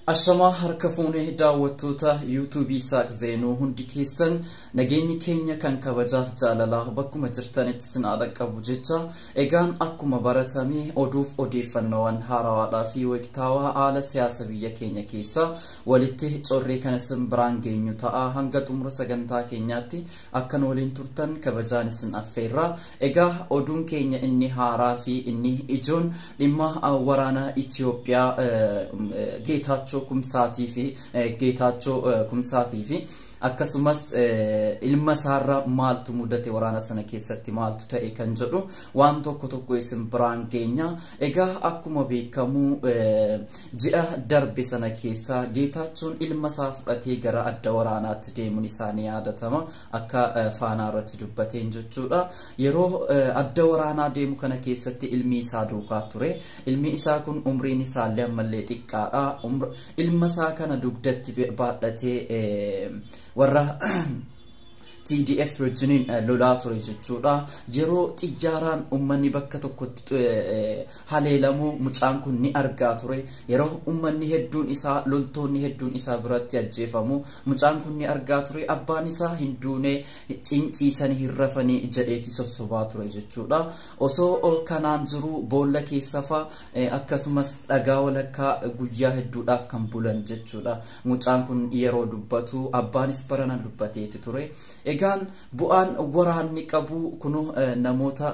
Ashama harka fuunee daawwattoota YouTube Isaaq Zeenuu hundi keessan nageenyi keenya kan kabajaaf jaalalaa bakkuma jirtanitti sinaadha qabu jecha egaan akkuma baratamee oduuf odeeffannoowwan haarawaadhaa fi waqtaawaa haala siyaasa biyya keenya keessa walitti corree kana simbiraan geenyu ta'a hanga xumura sagantaa keenyaatti akkan waliin turtan kabajaan isin affeerra. Egaa oduun keenya inni haaraa fi inni ijoon dhimma waraana Itoophiyaa Geetaachoo kumsaatii fi Geetaachoo kumsaatii fi akkasumas ilma saarra maaltu mudate waraana sana keessatti maaltu ta'e kan jedhu waan tokko isin biraan geenya. Egaa akkuma beekamu ji'a darbe sana keessa Geetaachoon ilma isaa fudhatee gara adda waraanaatti deemuun isaanii yaadatama akka faanaa irratti dubbateen jechuudha. Yeroo adda waraanaa deemu kana keessatti ilmi isaa duukaa ture. Ilmi isaa kun umriin isaallee ammallee xiqqaadha. Ilma isaa kana dugdatti baadhatee warra TDF wajjiniin lolaa ture jechuudha. Yeroo xiyyaaraan ummanni bakka tokkotti haleelamu mucaan kun ni argaa ture. Yeroo ummanni hedduun isaa loltoonni hedduun isaa biratti ajjeefamu mucaan kun ni argaa ture. Abbaan isaa hin duune cinciisanii hin rafanii jedheeti sossobaa ture jechuudha. Osoo kanaan jiru boolla keessafa akkasumas dhagaa walakkaa guyyaa hedduudhaaf kan bulan jechuudha. Mucaan kun yeroo dubbatu abbaanis barana dubbateeti ture. Egaan bu'aan waraanni qabu kunu namoota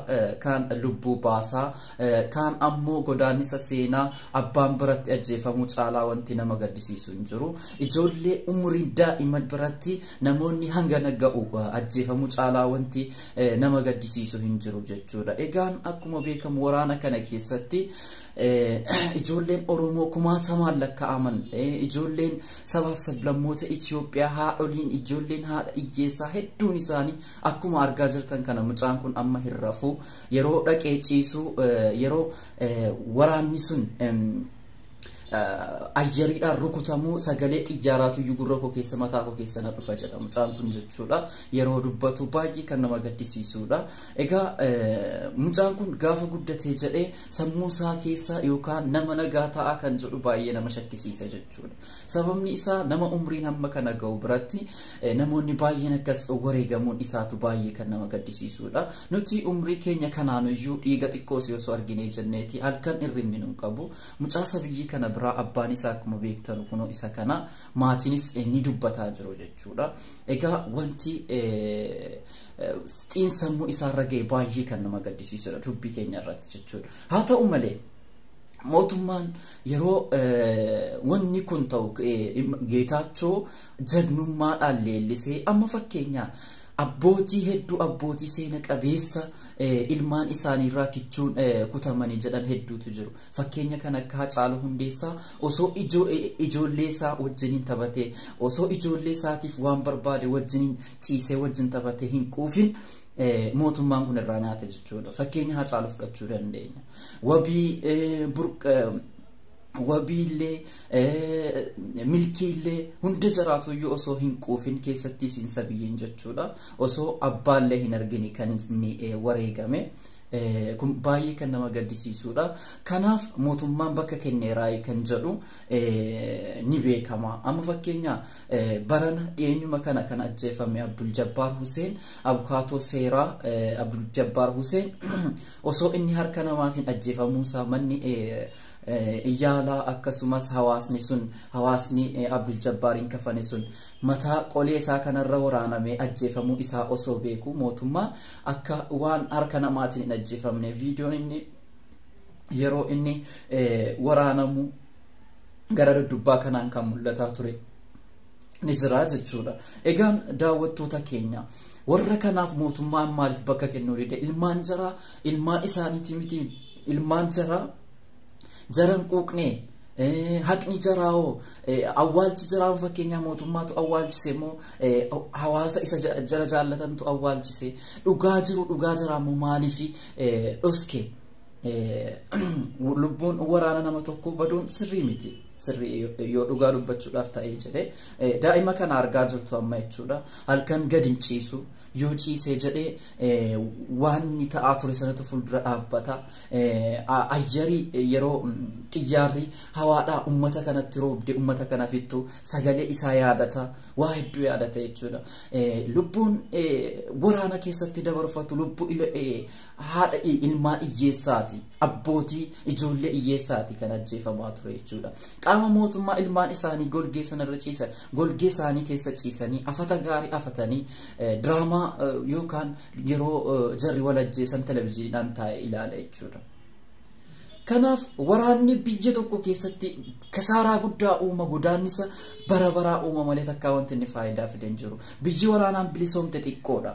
kan lubbuu baasaa kan ammoo godaannisa seenaa abbaan biratti ajjeefamu caalaa wanti nama gaddisiisu hin jiru. Ijoollee umurii daa'ima biratti namoonni hangana ga'u ajjeefamu caalaa wanti nama gaddisiisu hin jiru jechuudha. Egaan akkuma beekamu waraana kana keessatti ijoolleen Oromoo kumaatamaan lakkaa'aman ijoolleen sabaaf sablammoota Itoophiyaa haadholiin ijoolleen haadha iyyeessaa hedduun isaanii akkuma argaa jirtan kana mucaan kun amma hin rafu. Yeroo dhaqee ciisu yeroo waraanni sun ayyariidhaan rukutamu sagalee xiyyaaraatu gurra koo keessa mataa koo keessa na dhufa jedha mucaan kun jechuudha. Yeroo dubbatu baay'ee kan nama gaddisiisuudha. Egaa mucaan kun gaafa guddatee jedhee sammuu isaa keessa yookaan nama nagaa ta'a kan jedhu baay'ee nama shakkisiisa jechuudha. Sababni isaa nama umriin hamma kana ga'u biratti namoonni baay'een akkas wareegamuun isaatu baay'ee kan nama gaddisiisuudha. Nuti umrii keenya kanaanuyyuu dhiiga xiqqoos yoo arginee jenneeti halkan irriminu hin qabu. Mucaa biyyi kana abbaan isaa akkuma beektan kuno isa kana maatiinis ni dubbataa jiru jechuudha. Egaa wanti xiinsammuu isaarra ga'e baay'ee kan nama gaddisiisudha dubbii keenya irratti jechuudha. Haa ta'u malee mootummaan yeroo wanni kun ta'u Geetaachoo jagnummaadhaan leellisee amma fakkeenyaa abbootii hedduu abbootii seena qabeessa ilmaan isaaniirraa kichuun kutamanii jedhan hedduutu jiru. Fakkeenya kan akka Hacaaluu Hundeessaa osoo ijoollee isaa wajjiniin taphatee osoo ijoollee isaatiif waan barbaade wajjiniin ciisee wajjin taphatee hin quufin mootummaan kun irraa nyaata jechuudha. Fakkeenya Hacaaluu fudhachuu dandeenya. Wabiillee milkiillee hunda jiraatu iyyuu osoo hin quufin keessatti siinsa biyyin jechuudha. Osoo abbaallee hin argine kan inni wareegame kun baay'ee kan nama gaddisiisuudha. Kanaaf mootummaan bakka kenneeraa kan jedhu ni beekama. Amma fakkeenya barana dhiyeenyuma kana kan ajjeefame Abdul Jabbaar Huseen abukaatoo seeraa Abdul Jabbaar Huseen osoo inni harka namaatiin ajjeefamuusaa manni iyaalaa akkasumas hawaasni Abdul Jabbaariin kafane sun mataa qolee isaa kanarra waraanamee ajjeefamuu isaa osoo beeku mootummaan akka waan harka namaatiin hin ajjeefamne viidiyoon inni yeroo inni waraanamu gara dubbaa kanaan kan mul'ataa ture ni jira jechuudha. Egaan daawwattoota keenya warra kanaaf mootummaan maaliif bakka kennuu dide? Ilmaan jaraa ilmaan isaaniiti miti ilmaan jaraa jaran quuqnee haqni jaraawoo awwaalchi jaraan fakkeenya mootummaatu awwaalchise moo hawaasa isa jara jaallatantu awwaalchise? Dhugaa jiru dhugaa jaraamoo maaliif dhoske? Lubbuun waraana nama tokko baduun sirrii miti. sirrii yoo dhugaa dubbachuudhaaf ta'ee jedhee daa'ima kana argaa jirtu amma jechuudha halkan gadi hin ciisu yoo ciisee jedhee waan ni ta'aa ture sanatu fuuldura dhaabbata ayyarii yeroo xiyyaarri hawaadhaa ummata kanatti roobde ummata kana fittu sagalee isaa yaadata waa hedduu yaadata jechuudha lubbuun waraana keessatti dabarfatu lubbuu haadha ilmaan hiyyeessaati abbootii ijoollee hiyyeessaati kan ajjeefamaa ture jechuudha qaama mootummaa ilmaan isaanii golgee sanarra ciisan golgee isaanii keessa ciisanii afata gaarii afatanii diraamaa yookaan yeroo jarri wal ajjeesan televiziyoonaan taa'ee ilaala jechuudha kanaaf waraanni biyya tokko keessatti kasaaraa guddaa uuma godaannisa bara baraa uuma malee takkaa wanti inni faayidaa fiden jiru biyyi waraanaan bilisoomte xiqqoodha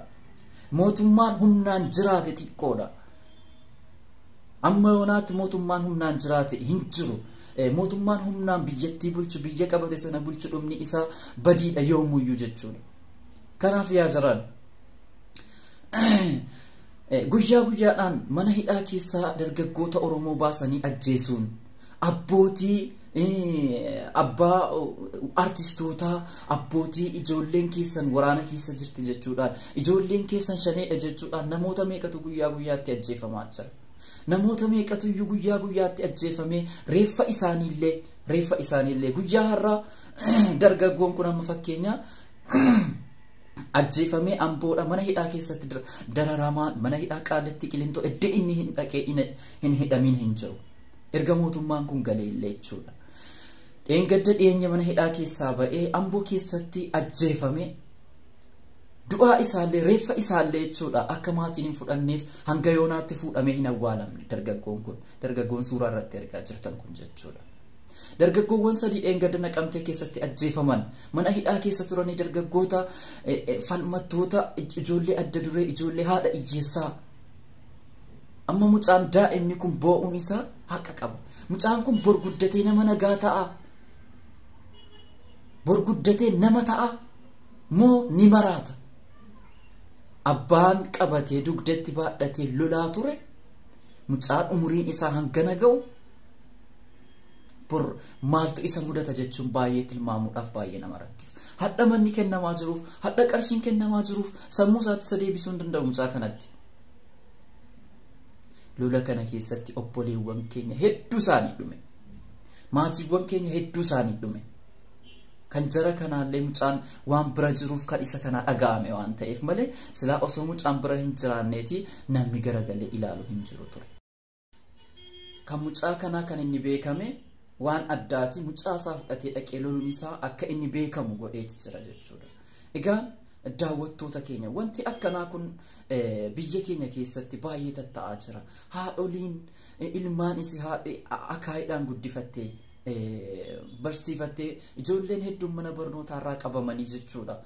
mootummaan humnaan jiraate xiqqoodha amma yoonaatti mootummaan humnaan jiraate hin jiru mootummaan humnaan biyyattii bulchu biyya qabate sana bulchu dhumni isaa badiidha yoomuyyuu jechuudha kanaaf yaa jaraan guyyaa guyyaadhaan mana hidhaa keessaa dargaggoota Oromoo baasanii ajjeesuun abbootii abbaa artistoota abbootii ijoolleen keessan waraana keessa jirti jechuudhaan ijoolleen keessan shaneedha jechuudhaan namoota meeqatu guyyaa guyyaatti ajjeefamaa jira namoota meeqatu iyyuu guyyaa guyyaatti ajjeefamee reeffa isaaniillee guyyaa har'aa dargaggoon kun amma fakkeenya ajjeefamee Amboodha mana hidhaa keessatti dararamaa mana hidhaa Qaalitti Qilintoo edde inni hin dhaqee hin hidhamin hin jiru erga mootummaan kun galee illee jechuudha dheengadda dhiyeenya mana hidhaa keessaa ba'ee Amboo keessatti ajjeefame du'aa isaallee reeffa isaallee jechuudha akka maatiin hin fudhanneef hanga yoonaatti fuudhamee hin awwaalamne dargaggoon suuraa irratti argaa jirtan kun jechuudha dargaggoowwan sadii dheengadda Naqamtee keessatti ajjeefaman mana hidhaa keessa turanii dargaggoota falmattoota ijoollee adda duree ijoollee haadha hiyyeessaa amma mucaan daa'imni kun boo'uun isaa haqa qaba mucaan kun bor guddatee nama nagaa ta'a bor guddatee nama ta'a moo ni maraata abbaan qabatee dugdatti baadhatee lolaa ture mucaan umuriin isaa hangana ga'u bor maaltu isa mudata jechuun baay'ee tilmaamuudhaaf baay'ee nama rakkisa hadha manni kennamaa jiruuf hadha qarshiin kennamaa jiruuf sammuu isaatti isa deebisuu hin danda'u mucaa kanatti lola kana keessatti obboleewwan keenya hedduu isaanii dhume maatiiwwan keenya hedduu isaanii dhume kan jara kanaallee mucaan waan bira jiruuf kan isa kana dhaga'ame waan ta'eef malee silaa osoo mucaan bira hin jiraanneeti namni garagalee ilaalu hin jiru ture kan mucaa kanaa kan inni beekame waan addaati mucaa isaa fudhatee dhaqee loluun isaa akka inni beekamu godheeti jira jechuudha egaan daawwattoota keenya wanti akkanaa kun biyya keenya keessatti baay'ee tatta'aa jira haadholiin ilmaan isii akaayiidhaan guddifattee barsiifattee ijoolleen hedduun mana barnootaa irraa qabamanii jechuudha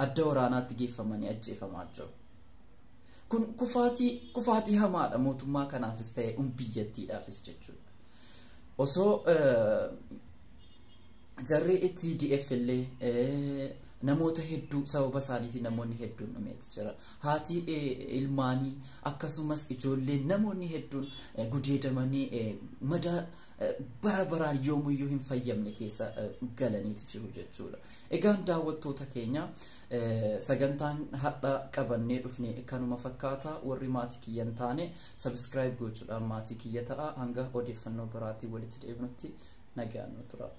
adda waraanaatti geeffamanii ajjeefamaa jiru kun kufaatii hamaadha mootummaa kanaafis ta'e biyyattiidhaafis jechuudha osoo jarri TDF illee namoota hedduu sababa isaaniitiin namoonni hedduun dhumeeti jira haati ilmaanii akkasumas ijoolleen namoonni hedduun gudeedamanii madaa bara baraan yoomuyyuu hin fayyamne keessa galaniiti jiru jechuudha egaan daawwattoota keenya sagantaan hadha qabannee dhufne kanuma fakkaata warri maatii kiyyan taane subscribe gochuudhaan maatii kiyya ta'a hanga odeeffannoo biraatii walitti deebinutti nagaan nu tura